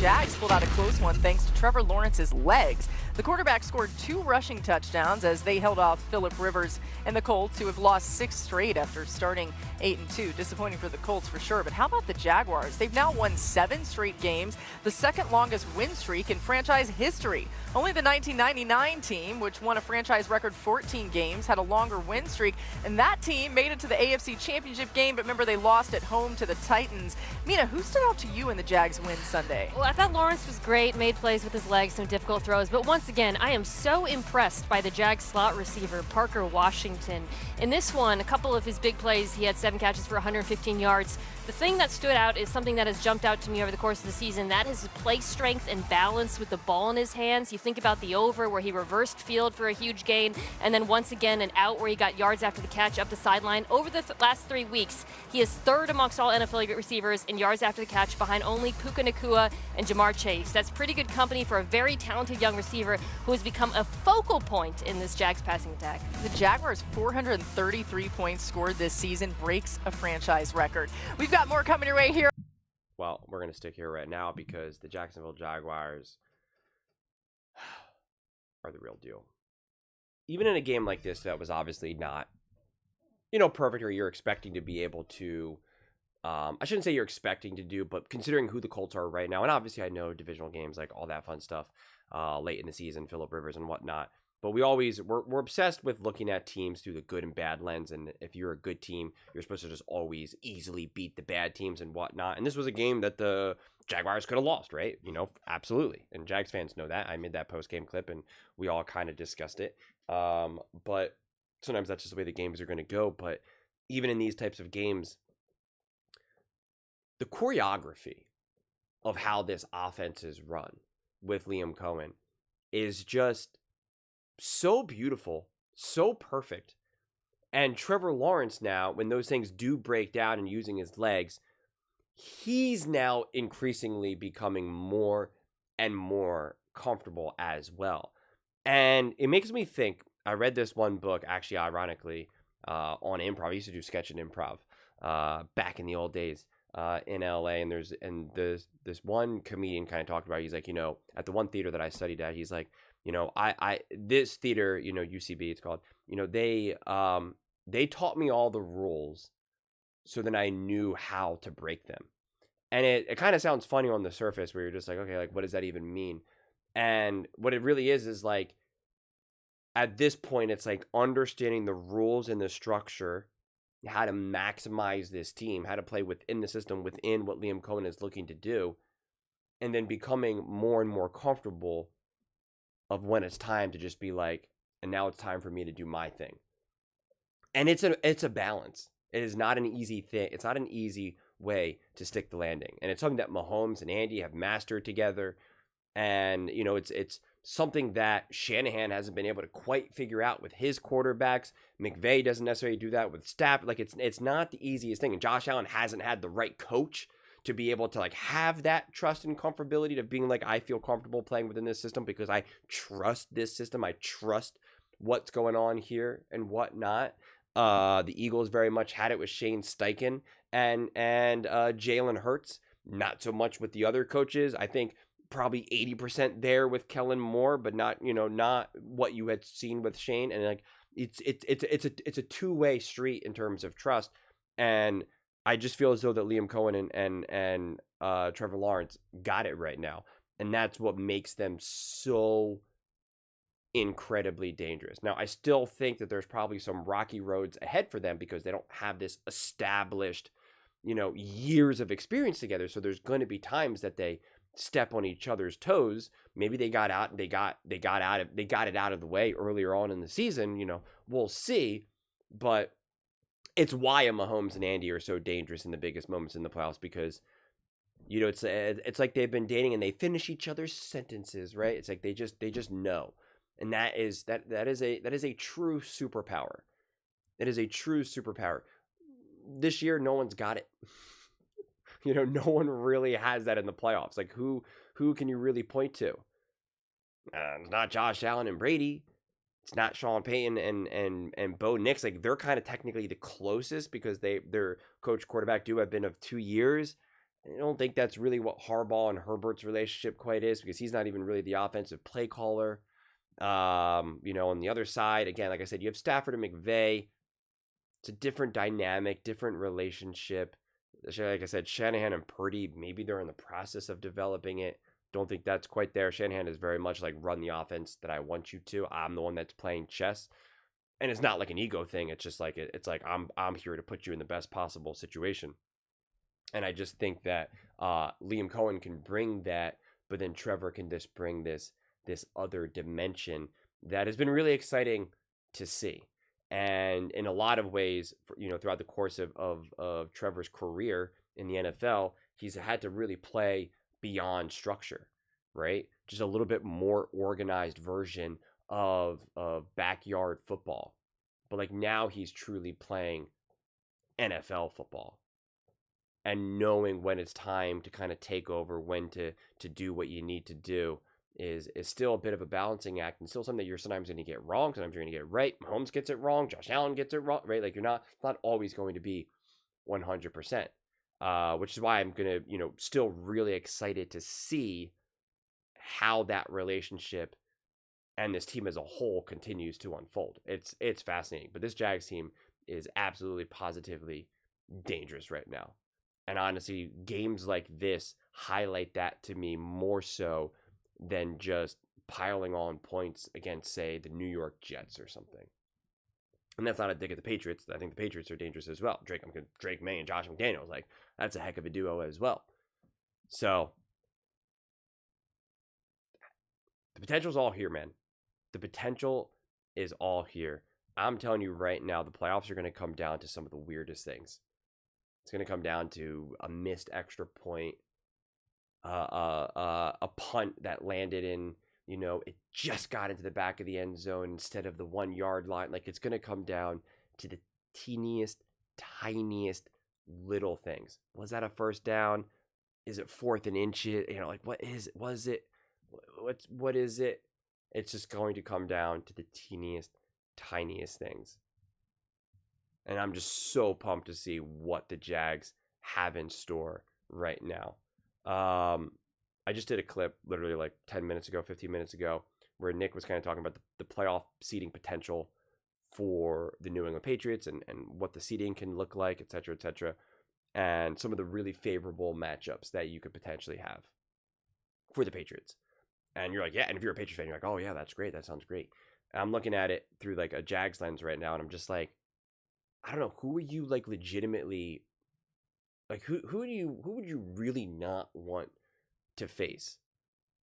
Jags pulled out a close one thanks to Trevor Lawrence's legs. The quarterback scored 2 rushing touchdowns as they held off Phillip Rivers and the Colts, who have lost 6 straight after starting 8-2. Disappointing for the Colts for sure, but how about the Jaguars? They've now won 7 straight games, the second longest win streak in franchise history. Only the 1999 team, which won a franchise record 14 games, had a longer win streak, and that team made it to the AFC Championship game, but remember they lost at home to the Titans. Mina, who stood out to you in the Jags win Sunday? Well, I thought Lawrence was great, made plays with his legs, some difficult throws, but once again, I am so impressed by the Jags slot receiver, Parker Washington. In this one, a couple of his big plays, he had 7 catches for 115 yards. The thing that stood out is something that has jumped out to me over the course of the season. That is play strength and balance with the ball in his hands. You think about the over where he reversed field for a huge gain, and then once again an out where he got yards after the catch up the sideline. Over the last 3 weeks, he is third amongst all NFL receivers in yards after the catch, behind only Puka Nacua and Jamar Chase. That's pretty good company for a very talented young receiver who has become a focal point in this Jags passing attack. The Jaguars' 433 points scored this season breaks a franchise record. We've got more coming your way here. Well, we're going to stick here right now because the Jacksonville Jaguars are the real deal. Even in a game like this that was obviously not, perfect, or you're expecting to be able to, I shouldn't say you're expecting to do, but considering who the Colts are right now, and obviously I know divisional games, like all that fun stuff, late in the season, Phillip Rivers and whatnot, but we're obsessed with looking at teams through the good and bad lens, and if you're a good team, you're supposed to just always easily beat the bad teams and whatnot, and this was a game that the Jaguars could have lost, right? Absolutely, and Jags fans know that. I made that post-game clip, and we all kind of discussed it, but sometimes that's just the way the games are going to go, but even in these types of games, the choreography of how this offense is run with Liam Cohen is just so beautiful, so perfect. And Trevor Lawrence now, when those things do break down and using his legs, he's now increasingly becoming more and more comfortable as well. And it makes me think, I read this one book, actually, ironically, on improv. I used to do sketch and improv back in the old days in LA. And there's this one comedian kind of talked about, he's like, at the one theater that I studied at, he's like, this theater, UCB it's called, they taught me all the rules so that I knew how to break them. And it kind of sounds funny on the surface where you're just like, okay, like what does that even mean? And what it really is like, at this point, it's like understanding the rules and the structure, how to maximize this team, how to play within the system, within what Liam Cohen is looking to do, and then becoming more and more comfortable of when it's time to just be like, and now it's time for me to do my thing. And it's a balance. It is not an easy thing. It's not an easy way to stick the landing. And it's something that Mahomes and Andy have mastered together. And, it's something that Shanahan hasn't been able to quite figure out with his quarterbacks. McVay doesn't necessarily do that with staff. Like, it's not the easiest thing. And Josh Allen hasn't had the right coach to be able to have that trust and comfortability to being like, I feel comfortable playing within this system because I trust this system. I trust what's going on here and whatnot. The Eagles very much had it with Shane Steichen and Jalen Hurts. Not so much with the other coaches. I think probably 80% there with Kellen Moore, but not what you had seen with Shane. And like it's a two-way street in terms of trust. And I just feel as though that Liam Cohen and Trevor Lawrence got it right now. And that's what makes them so incredibly dangerous. Now, I still think that there's probably some rocky roads ahead for them because they don't have this established, years of experience together. So there's going to be times that they step on each other's toes. Maybe they got it out of the way earlier on in the season. We'll see. But it's why Mahomes and Andy are so dangerous in the biggest moments in the playoffs because, it's like they've been dating and they finish each other's sentences, right? It's like they just know. And that is a true superpower. It is a true superpower. This year, no one's got it. No one really has that in the playoffs. Like who can you really point to? It's not Josh Allen and Brady. It's not Sean Payton and Bo Nix. Like they're kind of technically the closest because their coach quarterback duo have been of 2 years. I don't think that's really what Harbaugh and Herbert's relationship quite is, because he's not even really the offensive play caller. On the other side, again, like I said, you have Stafford and McVay. It's a different dynamic, different relationship. Like I said, Shanahan and Purdy, maybe they're in the process of developing it. Don't think that's quite there. Shanahan is very much like, run the offense that I want you to. I'm the one that's playing chess. And it's not like an ego thing. It's just like, it's like, I'm here to put you in the best possible situation. And I just think that Liam Cohen can bring that, but then Trevor can just bring this other dimension that has been really exciting to see. And in a lot of ways, throughout the course of Trevor's career in the NFL, he's had to really play beyond structure, right? Just a little bit more organized version of backyard football. But like, now he's truly playing NFL football and knowing when it's time to kind of take over, when to do what you need to do is still a bit of a balancing act, and still something that you're sometimes going to get wrong, sometimes you're going to get right. Mahomes gets it wrong, Josh Allen gets it wrong, right? Like, it's not always going to be 100%, which is why I'm going to, still really excited to see how that relationship and this team as a whole continues to unfold. It's fascinating, but this Jags team is absolutely positively dangerous right now. And honestly, games like this highlight that to me more so than just piling on points against, say, the New York Jets or something. And that's not a dig at the Patriots. I think the Patriots are dangerous as well. Drake May and Josh McDaniels, like, that's a heck of a duo as well. So the potential's all here, man. The potential is all here. I'm telling you right now, the playoffs are going to come down to some of the weirdest things. It's going to come down to a missed extra point, a punt that landed in, it just got into the back of the end zone instead of the 1 yard line. Like, it's going to come down to the teeniest, tiniest little things. Was that a first down? Is it 4th and inches? What is it? It's just going to come down to the teeniest, tiniest things. And I'm just so pumped to see what the Jags have in store right now. I just did a clip literally like 10 minutes ago, 15 minutes ago, where Nick was kind of talking about the playoff seeding potential for the New England Patriots and what the seeding can look like, et cetera, and some of the really favorable matchups that you could potentially have for the Patriots. And you're like, yeah, and if you're a Patriots fan, you're like, oh yeah, that's great. That sounds great. And I'm looking at it through like a Jags lens right now, and I'm just like, I don't know, who are you like legitimately, like who would you really not want to face?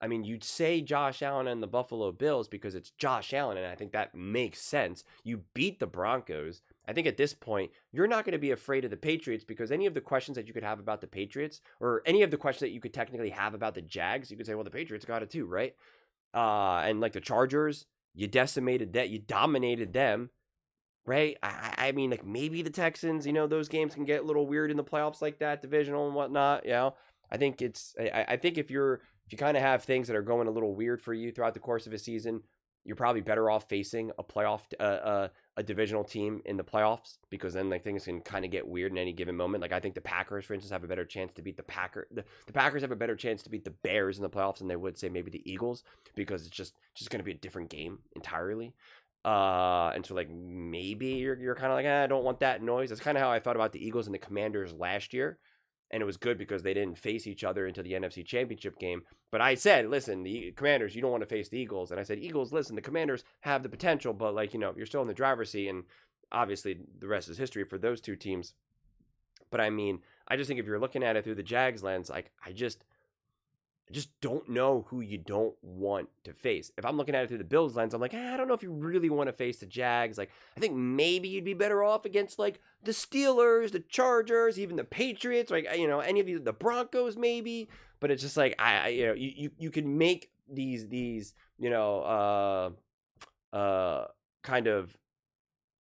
I mean, you'd say Josh Allen and the Buffalo Bills because it's Josh Allen, and I think that makes sense. You beat the Broncos. I think at this point, you're not going to be afraid of the Patriots, because any of the questions that you could have about the Patriots, or any of the questions that you could technically have about the Jags, you could say, well, the Patriots got it too, right? And like the Chargers, you decimated that, you dominated them. Right? I mean, like, maybe the Texans, those games can get a little weird in the playoffs like that, divisional and whatnot. I think I think if you kind of have things that are going a little weird for you throughout the course of a season, you're probably better off facing a playoff, a divisional team in the playoffs, because then like things can kind of get weird in any given moment. Like, I think the Packers, for instance, have a better chance to beat the Packers have a better chance to beat the Bears in the playoffs than they would, say, maybe the Eagles, because it's just going to be a different game entirely. And so like maybe you're kind of like, I don't want that noise. That's kind of how I thought about the Eagles and the Commanders last year. And it was good because they didn't face each other into the NFC Championship game. But I said, listen, the Commanders, you don't want to face the Eagles. And I said, Eagles, listen, the Commanders have the potential, but like, you're still in the driver's seat. And obviously the rest is history for those two teams. But I mean, I just think if you're looking at it through the Jags lens, like, I just don't know who you don't want to face. If I'm looking at it through the Bills lens, I'm like, I don't know if you really want to face the Jags. Like, I think maybe you'd be better off against like the Steelers, the Chargers, even the Patriots, like, any of the Broncos maybe. But it's just like, you can make these kind of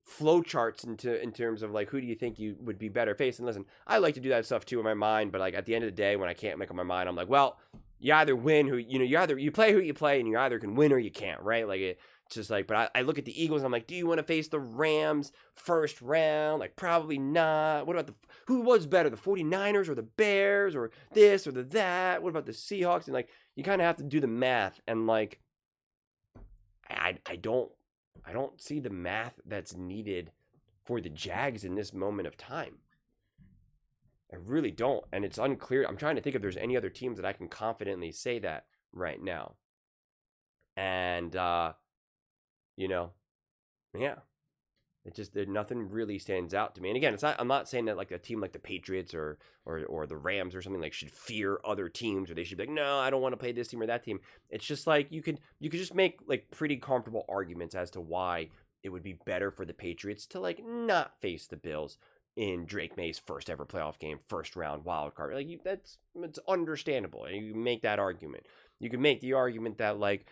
flow charts in terms of like, who do you think you would be better facing? Listen, I like to do that stuff too in my mind, but like at the end of the day, when I can't make up my mind, I'm like, well, you either win you play who you play, and you either can win or you can't, right? Like, It's just like, but I look at the Eagles and I'm like, do you want to face the Rams first round? Like, probably not. What about who was better, the 49ers or the Bears or this or the that? What about the Seahawks? And like, you kind of have to do the math. And like, I don't see the math that's needed for the Jags in this moment of time. I really don't. And it's unclear. I'm trying to think if there's any other teams that I can confidently say that right now. And, yeah, nothing really stands out to me. And again, I'm not saying that like a team like the Patriots or the Rams or something like should fear other teams, or they should be like, no, I don't want to play this team or that team. It's just like, you could just make like pretty comfortable arguments as to why it would be better for the Patriots to like not face the Bills in Drake May's first ever playoff game, first round wild card. Like it's understandable. You can make that argument. You can make the argument that like,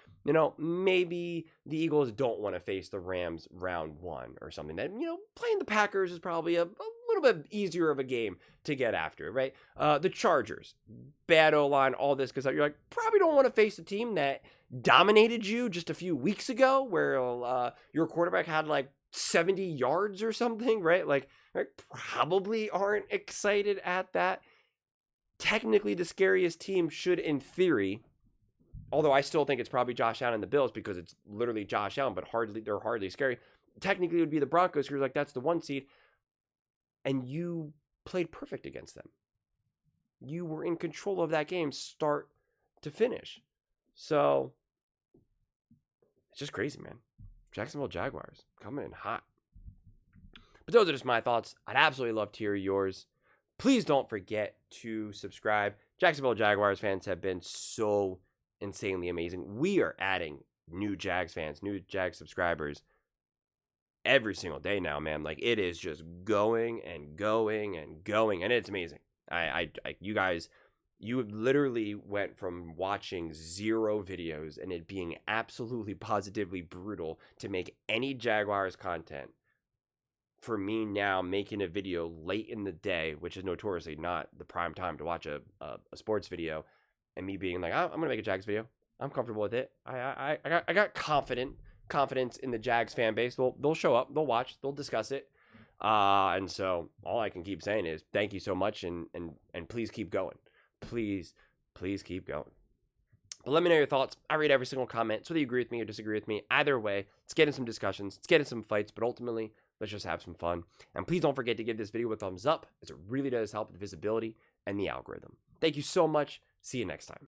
maybe the Eagles don't want to face the Rams round 1 or something. That, playing the Packers is probably a little bit easier of a game to get after, right? The Chargers, bad O-line, all this, because you're like, probably don't want to face a team that dominated you just a few weeks ago, where your quarterback had like 70 yards or something, right? Like, probably aren't excited at that. Technically, the scariest team should, in theory, although I still think it's probably Josh Allen and the Bills because it's literally Josh Allen, but they're hardly scary. Technically, it would be the Broncos, because like that's the 1 seed, and you played perfect against them. You were in control of that game, start to finish. So it's just crazy, man. Jacksonville Jaguars coming in hot. But those are just my thoughts. I'd absolutely love to hear yours. Please don't forget to subscribe. Jacksonville Jaguars fans have been so insanely amazing. We are adding new Jags fans, new Jags subscribers every single day now, man. Like, it is just going and going and going, and it's amazing. You guys, you literally went from watching 0 videos and it being absolutely positively brutal to make any Jaguars content, for me now making a video late in the day, which is notoriously not the prime time to watch a sports video, and me being like, I'm gonna make a Jags video. I'm comfortable with it. I got confidence in the Jags fan base. They'll show up, they'll watch, they'll discuss it. And so all I can keep saying is thank you so much, and please keep going. Please keep going. But let me know your thoughts. I read every single comment, so whether you agree with me or disagree with me. Either way, let's get in some discussions, let's get in some fights, but ultimately, let's just have some fun. And please don't forget to give this video a thumbs up, as it really does help with visibility and the algorithm. Thank you so much. See you next time.